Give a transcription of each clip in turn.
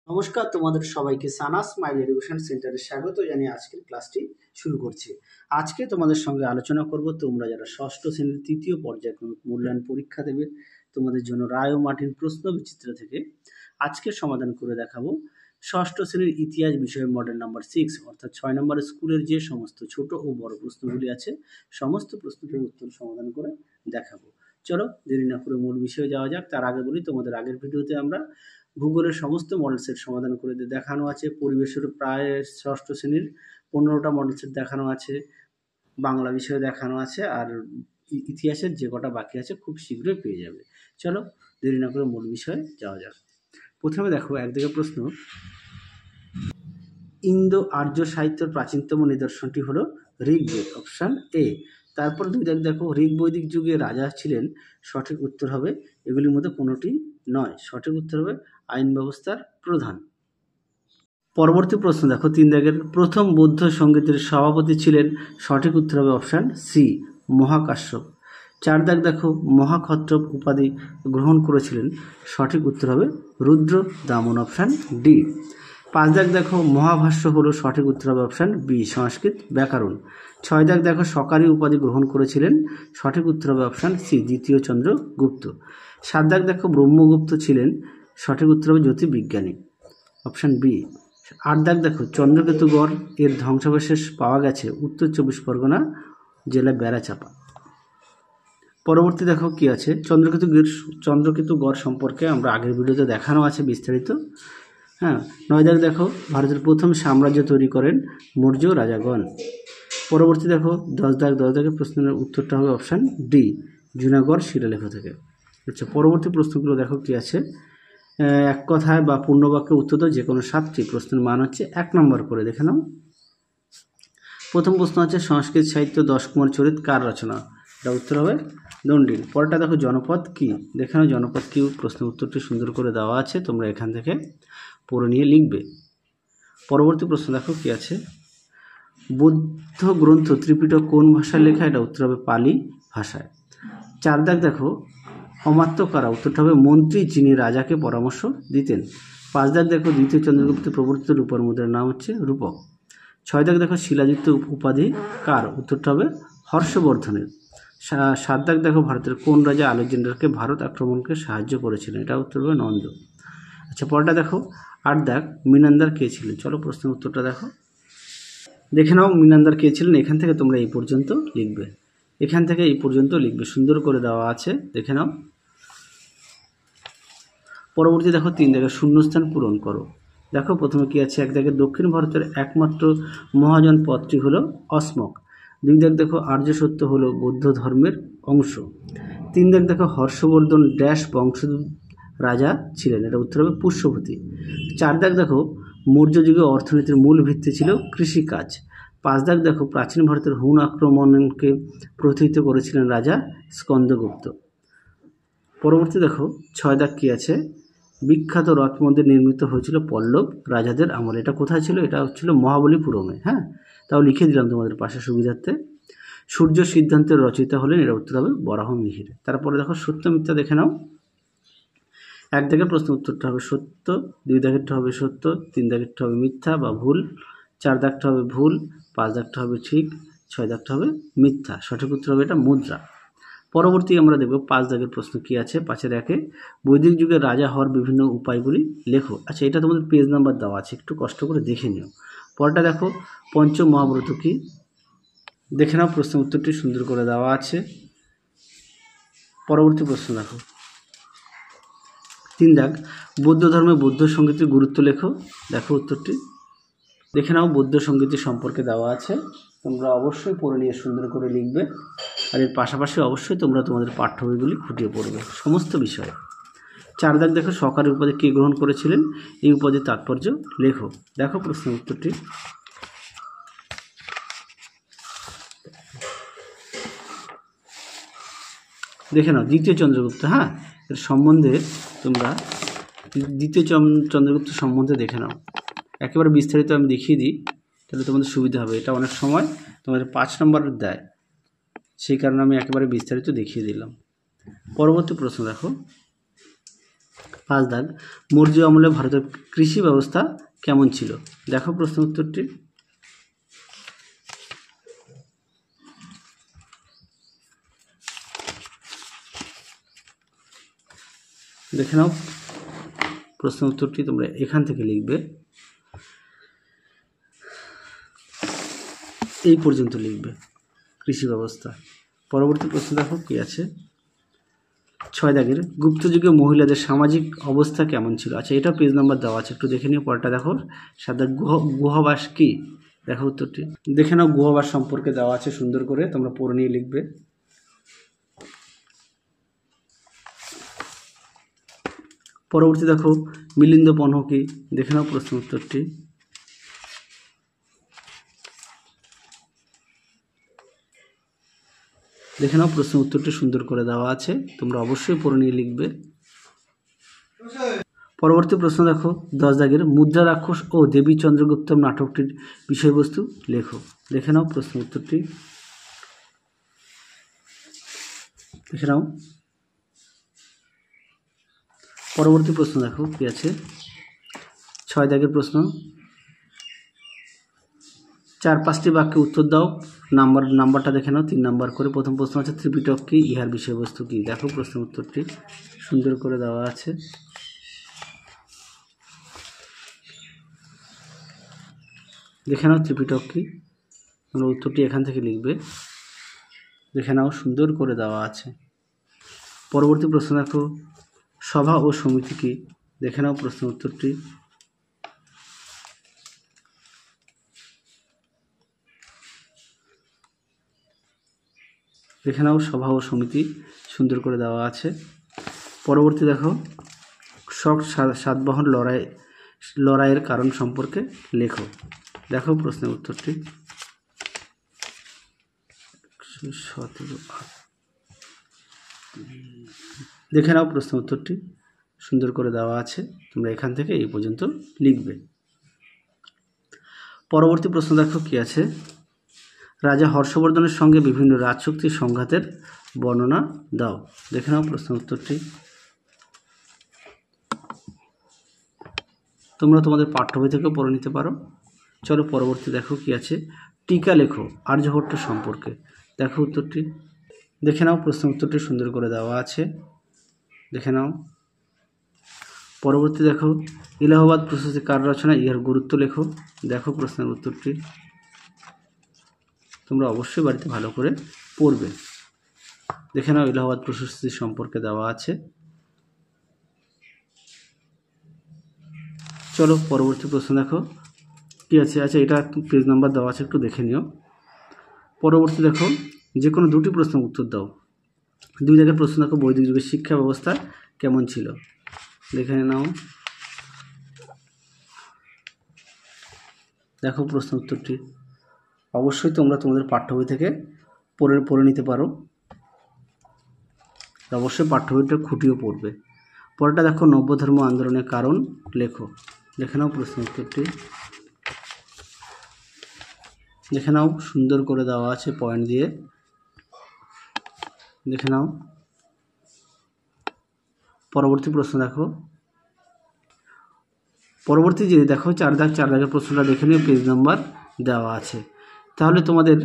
নমস্কার, তোমাদের সবাইকে সানা স্মাইল এডুকেশন সেন্টারে স্বাগত জানিয়ে আজকের ক্লাসটি শুরু করছি। আজকে তোমাদের সঙ্গে আলোচনা করব তোমরা যারা ষষ্ঠ শ্রেণীর তৃতীয় পর্যায়ক্রমিক মূল্যায়ন পরীক্ষা দেবে, তোমাদের জন্য রায় ও মার্টিন প্রশ্ন বিচিত্র থেকে আজকে সমাধান করে দেখাবো ষষ্ঠ শ্রেণীর ইতিহাস বিষয়ের মডেল নাম্বার 6 অর্থাৎ 6 নম্বর স্কুলের যে সমস্ত ছোট ও বড় প্রশ্নগুলি আছে সমস্ত প্রশ্নের উত্তর সমাধান করে দেখাবো। চলো দেরি না করে মূল বিষয়ে যাওয়া যাক। তার আগে বলি, তোমাদের আগের ভিডিওতে আমরা ভূগোলের সমস্ত মডেল সেট সমাধান করে দেখানো আছে। পরিবেশের প্রায় ষষ্ঠ শ্রেণীর 15টা মডেল সেট দেখানো আছে, বাংলা বিষয়ে দেখানো আছে, আর ইতিহাসের যে কটা বাকি আছে খুব শীঘ্রই পেয়ে যাবে। চলো দেরি না করে মূল বিষয়ে যাওয়া যাক। প্রথমে দেখো, একদিকে প্রশ্ন, ইন্দো আর্য সাহিত্যের প্রাচীনতম নিদর্শনটি হলো ঋগ্বেদ, অপশান এ। তারপর দুই দেখো, ঋগ বৈদিক যুগে রাজা ছিলেন, সঠিক উত্তর হবে এগুলির মধ্যে কোনোটি নয়, সঠিক উত্তর হবে আইন ব্যবস্থার প্রধান। পরবর্তী প্রশ্ন দেখো, 3 দাগের, প্রথম বৌদ্ধ সঙ্গীতের সভাপতি ছিলেন, সঠিক উত্তর হবে অপশান সি, মহাকাশ্যপ। 4 দাগ দেখো, মহাক্ষত্রপ উপাধি গ্রহণ করেছিলেন, সঠিক উত্তর হবে রুদ্র দামন, অপশান ডি। 5 দাগ দেখো, মহাভাষ্য হলো, সঠিক উত্তর হবে অপশান বি, সংস্কৃত ব্যাকরণ। 6 দাগ দেখো, সকারি উপাধি গ্রহণ করেছিলেন, সঠিক উত্তর হবে অপশান সি, দ্বিতীয় চন্দ্রগুপ্ত। 7 দাগ দেখো, ব্রহ্মগুপ্ত ছিলেন, সঠিক উত্তর হবে জ্যোতির্বিজ্ঞানী, অপশান বি। 8 দাগ দেখো, চন্দ্রকেতুগড় এর ধ্বংসাবশেষ পাওয়া গেছে উত্তর 24 পরগনা জেলা বেড়াচাপা। পরবর্তী দেখো কি আছে, চন্দ্রকেতুগড় সম্পর্কে আমরা আগের ভিডিওতে দেখানো আছে বিস্তারিত। 9 দাগ দেখো, ভারতের প্রথম সাম্রাজ্য তৈরি করেন মৌর্য রাজাগণ। পরবর্তী দেখো 10 দাগের প্রশ্নের উত্তরটা হবে অপশান ডি, জুনাগড় শিলালেখ থেকে। আচ্ছা, পরবর্তী প্রশ্নগুলো দেখো কি আছে, এক কথায় বা পূর্ণবাক্যে উত্তর দাও যে কোনো 7টি প্রশ্নের মান হচ্ছে 1 নম্বর করে, দেখে নাও। প্রথম প্রশ্ন হচ্ছে, সংস্কৃত সাহিত্য 10 কুমার চরিত কার রচনা, এটা উত্তর হবে দণ্ডিল। পরেরটা দেখো, জনপদ কি, দেখে নাও জনপদ কি, প্রশ্নের উত্তরটি সুন্দর করে দেওয়া আছে, তোমরা এখান থেকে পড়ে নিয়ে লিখবে। পরবর্তী প্রশ্ন দেখো কি আছে, বৌদ্ধ গ্রন্থ ত্রিপিটক কোন ভাষায় লেখা, এটা উত্তর হবে পালি ভাষায়। 4 দাগ দেখো, অমাত্য কারা, উত্তরটা হবে মন্ত্রী যিনি রাজাকে পরামর্শ দিতেন। 5 দাগ দেখো, দ্বিতীয় চন্দ্রগুপ্তের প্রবর্তিত রূপার মুদ্রার নাম হচ্ছে রূপক। 6 দাগ দেখো, শিলাযুক্ত উপাধি কার, উত্তরটা হবে হর্ষবর্ধনের। 7 দাগ দেখো, ভারতের কোন রাজা আলেকজান্ডারকে ভারত আক্রমণকে সাহায্য করেছিলেন, এটা উত্তর হবে নন্দ। আচ্ছা, পরেরটা দেখো 8 দাগ, মিনান্দার কে ছিলেন, চলো প্রশ্নের উত্তরটা দেখো, দেখে নাও মিনান্দার কে ছিলেন। এখান থেকে তোমরা এই পর্যন্ত লিখবে, এখান থেকে এই পর্যন্ত লিখবে, সুন্দর করে দেওয়া আছে, দেখে নাও। পরবর্তী দেখো 3 দাগের শূন্যস্থান পূরণ করো। দেখো প্রথমে কি আছে, 1 দাগের দক্ষিণ ভারতের একমাত্র মহাজন পদটি হলো অস্মক। 2 দাগ দেখো, আর্য সত্য হলো বৌদ্ধ ধর্মের অংশ। 3 দাগ দেখো, হর্ষবর্ধন ড্যাশ বংশোদ্ভূত রাজা ছিলেন, এটা উত্তর হবে পুষ্যভূতি। 4 দাগ দেখো, মৌর্য যুগে অর্থনীতির মূল ভিত্তি ছিল কৃষিকাজ। 5 দাগ দেখো, প্রাচীন ভারতের হুন আক্রমণকে প্রতিহত করেছিলেন রাজা স্কন্দগুপ্ত। পরবর্তী দেখো 6 দাগ কি আছে, বিখ্যাত রথ মন্দির নির্মিত হয়েছিল পল্লব রাজাদের আমলে, এটা কোথায় ছিল, এটা হচ্ছিল মহাবলীপুরমে। তাও লিখে দিলাম তোমাদের পাশে সুবিধার্থে। সূর্য সিদ্ধান্তের রচয়িতা হলেন, এটা উত্তর হবে বরাহ মিহির। তারপরে দেখো সত্য মিথ্যা দেখে নাও। 1 দাগের প্রশ্ন উত্তরটা হবে সত্য, 2 দাগেরটা হবে সত্য, 3 দাগেরটা হবে মিথ্যা বা ভুল, 4 দাগটা হবে ভুল, 5 দাগটা হবে ঠিক, 6 দাগটা হবে মিথ্যা, সঠিক উত্তর হবে এটা মুদ্রা। পরবর্তী আমরা দেখব 5 দাগের প্রশ্ন কি আছে, 5-এর 1-এ বৈদিক যুগে রাজা হওয়ার বিভিন্ন উপায়গুলি লেখো। আচ্ছা, এটা তোমাদের পেজ নাম্বার দেওয়া আছে, একটু কষ্ট করে দেখে নিও। পরটা দেখো, পঞ্চ মহাব্রত কি, দেখে নাও, প্রশ্ন উত্তরটি সুন্দর করে দেওয়া আছে। পরবর্তী প্রশ্ন দেখো 3 দাগ, বৌদ্ধ ধর্মে বৌদ্ধ সঙ্গীতের গুরুত্ব লেখো। দেখো উত্তরটি দেখে নাও, বৌদ্ধ সঙ্গীত সম্পর্কে দেওয়া আছে, তোমরা অবশ্যই পড়ে নিয়ে সুন্দর করে লিখবে। আর এর পাশাপাশি অবশ্যই তোমরা তোমাদের পাঠ্য বইগুলি খুঁটিয়ে পড়বে সমস্ত বিষয়ে। 4 দাগ দেখো, সরকারি উপাধি কে গ্রহণ করেছিলেন, এই উপাধির তাৎপর্য লেখো। দেখো প্রশ্নের উত্তরটি, দেখে নাও দ্বিতীয় চন্দ্রগুপ্ত। এর সম্বন্ধে তোমরা দ্বিতীয় চন্দ্রগুপ্ত সম্বন্ধে দেখে নাও, একেবারে বিস্তারিত আমি দেখিয়ে দিই, তাহলে তোমাদের সুবিধা হবে। এটা অনেক সময় তোমাদের 5 নম্বরের দেয়, সেই কারণে আমি একেবারে বিস্তারিত দেখিয়ে দিলাম। পরবর্তী প্রশ্ন দেখো 5 দাগ, মৌর্য আমলে ভারতের কৃষি ব্যবস্থা কেমন ছিল? দেখো প্রশ্ন উত্তরটি। দেখে নাও প্রশ্ন উত্তরটি, তোমরা এখান থেকে লিখবে, এই পর্যন্ত লিখবে কৃষি ব্যবস্থা। পরবর্তী প্রশ্ন দেখো কি আছে, 6 দাগের, গুপ্ত যুগে মহিলাদের সামাজিক অবস্থা কেমন ছিল? আচ্ছা, এটা পেজ নাম্বার দেওয়া আছে, একটু দেখে নিও। পরটা দেখো, 7 দাগ, গুহবাস কি? দেখো উত্তরটি, দেখে নাও গুহবাস সম্পর্কে দেওয়া আছে সুন্দর করে, তোমরা পড়ে নিয়ে লিখবে। পরবর্তী দেখো, মিলিন্দ পণ্য কি? দেখে নাও প্রশ্ন উত্তরটি। দেখে নাও প্রশ্ন উত্তরটি সুন্দর করে দেওয়া আছে, তোমরা অবশ্যই পড়ে নিয়ে লিখবে। পরবর্তী প্রশ্ন দেখো, 10 দাগের, মুদ্রা রাক্ষস ও দেবী চন্দ্রগুপ্তম নাটকটির বিষয়বস্তু লেখো। দেখে নাও প্রশ্ন উত্তরটি। দেখে নাও। পরবর্তী প্রশ্ন দেখো কি আছে, 6 দাগের প্রশ্ন, 4-5টি বাক্যে উত্তর দাও। নাম্বারটা দেখে নাও, 3 নাম্বার করে। প্রথম প্রশ্ন আছে, ত্রিপিটক কি? ইহার বিষয়বস্তু কি? দেখো প্রশ্ন উত্তরটি সুন্দর করে দেওয়া আছে। দেখে নাও ত্রিপিটক কি? তোমরা উত্তরটি এখান থেকে লিখবে। দেখে নাও সুন্দর করে দেওয়া আছে। পরবর্তী প্রশ্ন দেখো, সভা ও সমিতি কি? দেখে নাও প্রশ্ন উত্তরটি। দেখে নাও সভা ও সমিতি সুন্দর করে দেওয়া আছে। পরবর্তী দেখো, শক সাতবাহন লড়াইয়ের কারণ সম্পর্কে লেখো। দেখো প্রশ্নের উত্তরটি। দেখে নাও প্রশ্ন উত্তরটি সুন্দর করে দেওয়া আছে, তোমরা এখান থেকে এই পর্যন্ত লিখবে। পরবর্তী প্রশ্ন দেখো কি আছে, রাজা হর্ষবর্ধনের সঙ্গে বিভিন্ন রাজশক্তির সংঘাতের বর্ণনা দাও। দেখে নাও প্রশ্ন উত্তরটি। তোমরা তোমাদের পাঠ্য বই থেকেও পড়ে নিতে পারো। চলো পরবর্তী দেখো কি আছে, টিকা লেখো আর্যভট্ট সম্পর্কে। দেখো উত্তরটি। দেখে নাও প্রশ্ন উত্তরটি সুন্দর করে দেওয়া আছে, দেখে নাও। পরবর্তী দেখো, ইলাহাবাদ প্রশস্তি কার রচনা? ইহার গুরুত্ব লেখো। দেখো প্রশ্নের উত্তরটি। তোমরা অবশ্যই বাড়িতে ভালো করে পড়বে। দেখে নাও ইলাহাবাদ প্রশস্তি সম্পর্কে দেওয়া আছে। চলো পরবর্তী প্রশ্ন দেখো কি আছে। আচ্ছা, এটা পেজ নাম্বার দেওয়া আছে, একটু দেখে নিও। পরবর্তী দেখো, যে কোনো 2টি প্রশ্ন উত্তর দাও। 2 জায়গায় প্রশ্ন দেখো, বৈদিক যুগের শিক্ষা ব্যবস্থা কেমন ছিল? দেখে নাও। দেখো প্রশ্ন উত্তরটি। অবশ্যই তোমরা তোমাদের পাঠ্য বই থেকে পড়ে নিতে পারো, অবশ্যই পাঠ্য বইটা খুঁটিয়ে পড়বে। পরেরটা দেখো, নব্য ধর্ম আন্দোলনের কারণ লেখো। দেখে নাও প্রশ্ন উত্তরটি। দেখে নাও সুন্দর করে দেওয়া আছে পয়েন্ট দিয়ে, দেখে নাও। পরবর্তী প্রশ্ন দেখো, পরবর্তী যে দেখো 4 দাগের প্রশ্নটা দেখে নিও, পেজ নাম্বার দেওয়া আছে। তাহলে তোমাদের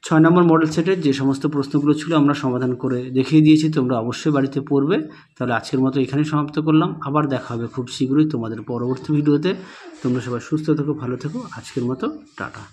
6 নম্বর মডেল সেটের যে সমস্ত প্রশ্নগুলো ছিল আমরা সমাধান করে দেখিয়ে দিয়েছি, তোমরা অবশ্যই বাড়িতে পড়বে। তাহলে আজকের মতো এখানেই সমাপ্ত করলাম, আবার দেখা হবে খুব শীঘ্রই তোমাদের পরবর্তী ভিডিওতে। তোমরা সবাই সুস্থ থেকো, ভালো থেকো। আজকের মতো টাটা।